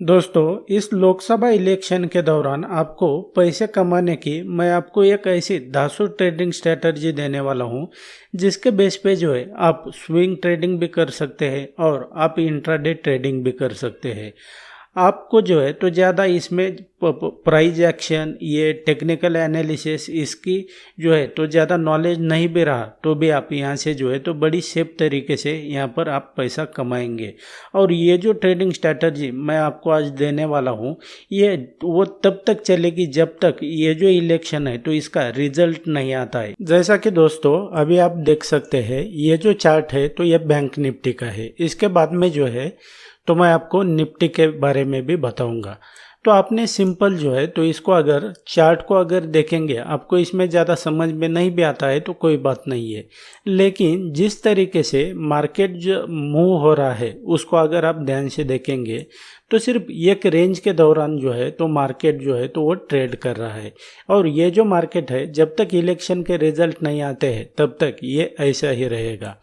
दोस्तों, इस लोकसभा इलेक्शन के दौरान आपको पैसे कमाने की मैं आपको एक ऐसी धांसू ट्रेडिंग स्ट्रेटजी देने वाला हूं, जिसके बेस पे जो है आप स्विंग ट्रेडिंग भी कर सकते हैं और आप इंट्राडे ट्रेडिंग भी कर सकते हैं। आपको जो है तो ज़्यादा इसमें प्राइस एक्शन, ये टेक्निकल एनालिसिस, इसकी जो है तो ज़्यादा नॉलेज नहीं भी रहा तो भी आप यहाँ से जो है तो बड़ी सेफ तरीके से यहाँ पर आप पैसा कमाएंगे। और ये जो ट्रेडिंग स्ट्रैटेजी मैं आपको आज देने वाला हूँ, ये वो तब तक चलेगी जब तक ये जो इलेक्शन है तो इसका रिजल्ट नहीं आता है। जैसा कि दोस्तों अभी आप देख सकते हैं, ये जो चार्ट है तो ये बैंक निफ्टी का है। इसके बाद में जो है तो मैं आपको निफ्टी के बारे में भी बताऊंगा। तो आपने सिंपल जो है तो इसको अगर चार्ट को अगर देखेंगे, आपको इसमें ज़्यादा समझ में नहीं भी आता है तो कोई बात नहीं है, लेकिन जिस तरीके से मार्केट जो मूव हो रहा है उसको अगर आप ध्यान से देखेंगे तो सिर्फ एक रेंज के दौरान जो है तो मार्केट जो है तो वो ट्रेड कर रहा है। और ये जो मार्केट है जब तक इलेक्शन के रिजल्ट नहीं आते हैं तब तक ये ऐसा ही रहेगा।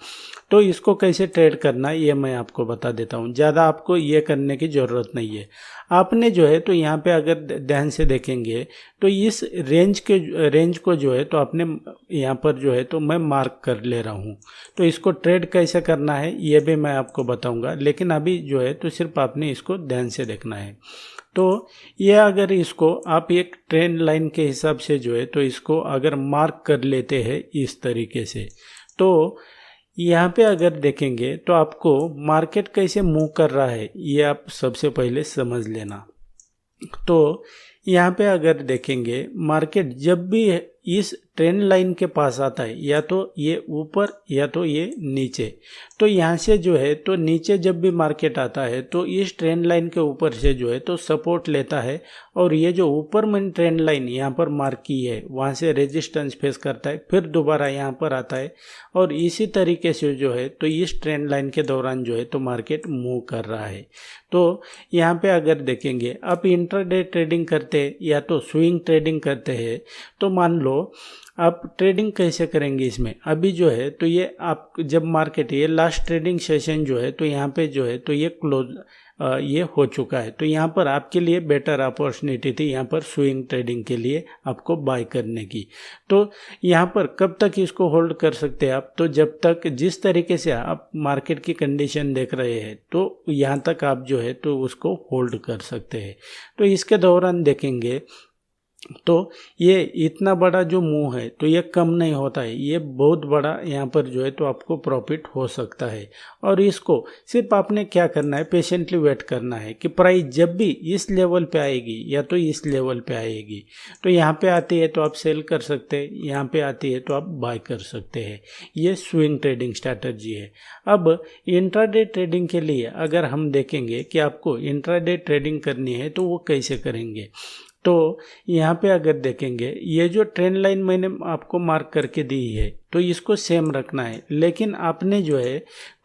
तो इसको कैसे ट्रेड करना है ये मैं आपको बता देता हूँ। ज़्यादा आपको ये करने की ज़रूरत नहीं है। आपने जो है तो यहाँ पे अगर ध्यान से देखेंगे तो इस रेंज को जो है तो आपने यहाँ पर जो है तो मैं मार्क कर ले रहा हूँ। तो इसको ट्रेड कैसे करना है ये भी मैं आपको बताऊँगा, लेकिन अभी जो है तो सिर्फ आपने इसको ध्यान से देखना है। तो ये अगर इसको आप एक ट्रेंड लाइन के हिसाब से जो है तो इसको अगर मार्क कर लेते हैं इस तरीके से, तो यहाँ पे अगर देखेंगे तो आपको मार्केट कैसे मूव कर रहा है ये आप सबसे पहले समझ लेना। तो यहाँ पे अगर देखेंगे मार्केट जब भी इस ट्रेंड लाइन के पास आता है, या तो ये ऊपर या तो ये नीचे, तो यहाँ से जो है तो नीचे जब भी मार्केट आता है तो इस ट्रेंड लाइन के ऊपर से जो है तो सपोर्ट लेता है, और ये जो ऊपर में ट्रेंड लाइन यहाँ पर मार्क की है वहाँ से रेजिस्टेंस फेस करता है, फिर दोबारा यहाँ पर आता है, और इसी तरीके से जो है तो इस ट्रेंड लाइन के दौरान जो है तो मार्केट मूव कर रहा है। तो यहाँ पे अगर देखेंगे आप इंट्राडे ट्रेडिंग करते हैं या तो स्विंग ट्रेडिंग करते हैं, तो मान लो आप ट्रेडिंग कैसे करेंगे इसमें। अभी जो है तो ये आप जब मार्केट ये लास्ट ट्रेडिंग सेशन जो है तो यहाँ पे जो है तो ये क्लोज ये हो चुका है, तो यहाँ पर आपके लिए बेटर अपॉर्चुनिटी थी यहाँ पर स्विंग ट्रेडिंग के लिए आपको बाय करने की। तो यहाँ पर कब तक इसको होल्ड कर सकते हैं आप, तो जब तक जिस तरीके से आप मार्केट की कंडीशन देख रहे हैं तो यहाँ तक आप जो है तो उसको होल्ड कर सकते हैं। तो इसके दौरान देखेंगे तो ये इतना बड़ा जो मूव है तो ये कम नहीं होता है, ये बहुत बड़ा यहाँ पर जो है तो आपको प्रॉफिट हो सकता है। और इसको सिर्फ आपने क्या करना है, पेशेंटली वेट करना है कि प्राइस जब भी इस लेवल पे आएगी या तो इस लेवल पे आएगी तो यहाँ पे आती है तो आप सेल कर सकते हैं, यहाँ पे आती है तो आप बाय कर सकते हैं। ये स्विंग ट्रेडिंग स्ट्रैटेजी है। अब इंट्राडे ट्रेडिंग के लिए अगर हम देखेंगे कि आपको इंट्राडे ट्रेडिंग करनी है तो वो कैसे करेंगे, तो यहाँ पे अगर देखेंगे ये जो ट्रेंड लाइन मैंने आपको मार्क करके दी है तो इसको सेम रखना है, लेकिन आपने जो है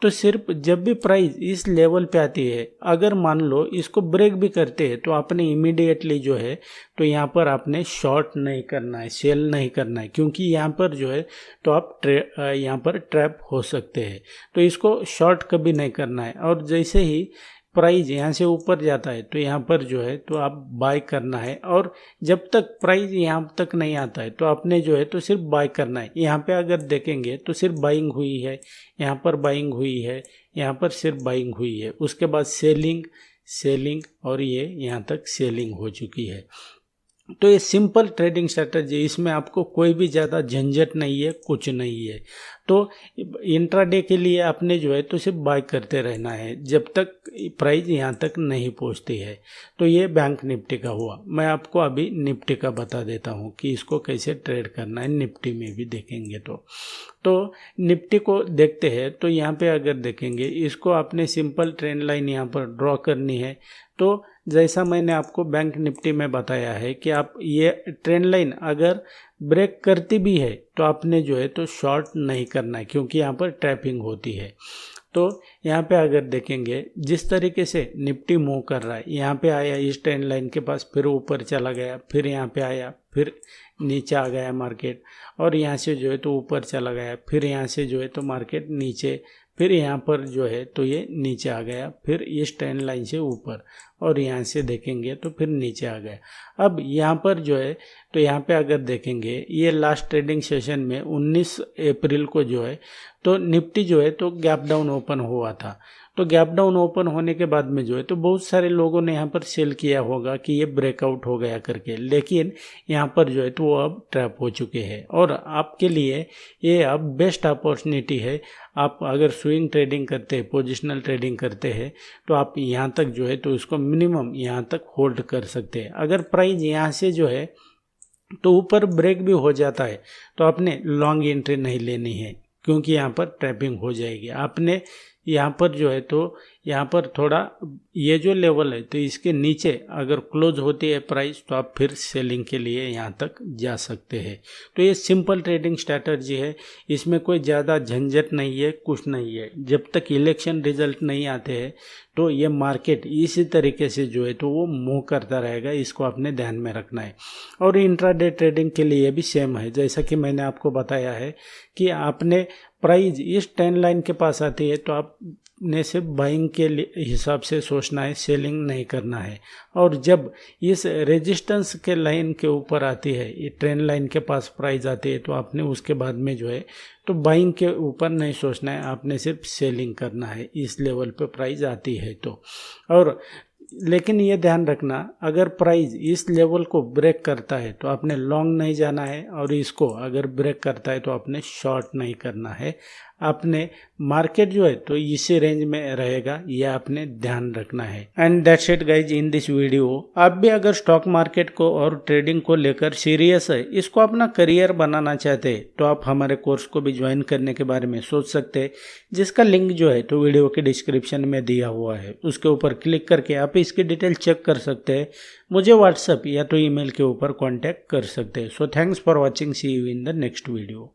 तो सिर्फ जब भी प्राइस इस लेवल पे आती है, अगर मान लो इसको ब्रेक भी करते हैं तो आपने इमीडिएटली जो है तो यहाँ पर आपने शॉर्ट नहीं करना है, सेल नहीं करना है, क्योंकि यहाँ पर जो है तो आप यहाँ पर ट्रैप हो सकते हैं। तो इसको शॉर्ट कभी नहीं करना है, और जैसे ही प्राइस यहाँ से ऊपर जाता है तो यहाँ पर जो है तो आप बाय करना है, और जब तक प्राइस यहाँ तक नहीं आता है तो आपने जो है तो सिर्फ बाय करना है। यहाँ पे अगर देखेंगे तो सिर्फ बाइंग हुई है, यहाँ पर बाइंग हुई है, यहाँ पर सिर्फ बाइंग हुई है, उसके बाद सेलिंग और ये यहाँ तक सेलिंग हो चुकी है। तो ये सिंपल ट्रेडिंग स्ट्रैटेजी, इसमें आपको कोई भी ज़्यादा झंझट नहीं है, कुछ नहीं है। तो इंट्राडे के लिए आपने जो है तो सिर्फ बाय करते रहना है जब तक प्राइस यहाँ तक नहीं पहुँचती है। तो ये बैंक निफ्टी का हुआ। मैं आपको अभी निफ्टी का बता देता हूँ कि इसको कैसे ट्रेड करना है, निफ्टी में भी देखेंगे तो निफ्टी को देखते हैं। तो यहाँ पे अगर देखेंगे इसको आपने सिंपल ट्रेंड लाइन यहाँ पर ड्रॉ करनी है। तो जैसा मैंने आपको बैंक निफ्टी में बताया है कि आप ये ट्रेंड लाइन अगर ब्रेक करती भी है तो आपने जो है तो शॉर्ट नहीं करना है, क्योंकि यहाँ पर ट्रैपिंग होती है। तो यहाँ पे अगर देखेंगे जिस तरीके से निफ्टी मूव कर रहा है, यहाँ पे आया इस ट्रेंड लाइन के पास, फिर ऊपर चला गया, फिर यहाँ पे आया, फिर नीचे आ गया मार्केट, और यहाँ से जो है तो ऊपर चला गया, फिर यहाँ से जो है तो मार्केट नीचे फिर यहाँ पर जो है तो ये नीचे आ गया, फिर इस ट्रेंड लाइन से ऊपर, और यहाँ से देखेंगे तो फिर नीचे आ गया। अब यहाँ पर जो है तो यहाँ पे अगर देखेंगे ये लास्ट ट्रेडिंग सेशन में 19 अप्रैल को जो है तो निफ्टी जो है तो गैप डाउन ओपन हुआ था। तो गैप डाउन ओपन होने के बाद में जो है तो बहुत सारे लोगों ने यहाँ पर सेल किया होगा कि ये ब्रेकआउट हो गया करके, लेकिन यहाँ पर जो है तो वो अब ट्रैप हो चुके हैं। और आपके लिए ये अब बेस्ट अपॉर्चुनिटी है। आप अगर स्विंग ट्रेडिंग करते हैं, पोजिशनल ट्रेडिंग करते हैं, तो आप यहाँ तक जो है तो उसको मिनिमम यहाँ तक होल्ड कर सकते हैं। अगर प्राइस यहाँ से जो है तो ऊपर ब्रेक भी हो जाता है तो आपने लॉन्ग एंट्री नहीं लेनी है, क्योंकि यहाँ पर ट्रैपिंग हो जाएगी। आपने यहाँ पर जो है तो यहाँ पर थोड़ा ये जो लेवल है तो इसके नीचे अगर क्लोज होती है प्राइस तो आप फिर सेलिंग के लिए यहाँ तक जा सकते हैं। तो ये सिंपल ट्रेडिंग स्ट्रैटेजी है, इसमें कोई ज़्यादा झंझट नहीं है, कुछ नहीं है। जब तक इलेक्शन रिजल्ट नहीं आते हैं तो ये मार्केट इसी तरीके से जो है तो वो मूव करता रहेगा, इसको आपने ध्यान में रखना है। और इंट्राडे ट्रेडिंग के लिए भी सेम है, जैसा कि मैंने आपको बताया है कि आपने प्राइस इस ट्रेंड लाइन के पास आती है तो आपने सिर्फ बाइंग के हिसाब से सोचना है, सेलिंग नहीं करना है। और जब इस रेजिस्टेंस के लाइन के ऊपर आती है, ये ट्रेंड लाइन के पास प्राइस आती है, तो आपने उसके बाद में जो है तो बाइंग के ऊपर नहीं सोचना है, आपने सिर्फ सेलिंग करना है इस लेवल पे प्राइस आती है तो। और लेकिन ये ध्यान रखना, अगर प्राइस इस लेवल को ब्रेक करता है तो आपने लॉन्ग नहीं जाना है, और इसको अगर ब्रेक करता है तो आपने शॉर्ट नहीं करना है। आपने मार्केट जो है तो इसी रेंज में रहेगा, यह आपने ध्यान रखना है। And that's it guys in this video. आप भी अगर स्टॉक मार्केट को और ट्रेडिंग को लेकर सीरियस है, इसको अपना करियर बनाना चाहते हैं, तो आप हमारे कोर्स को भी ज्वाइन करने के बारे में सोच सकते हैं, जिसका लिंक जो है तो वीडियो के डिस्क्रिप्शन में दिया हुआ है। उसके ऊपर क्लिक करके आप इसकी डिटेल चेक कर सकते हैं, मुझे व्हाट्सएप या तो ईमेल के ऊपर कॉन्टैक्ट कर सकते हैं। So thanks for watching, see you in the next video.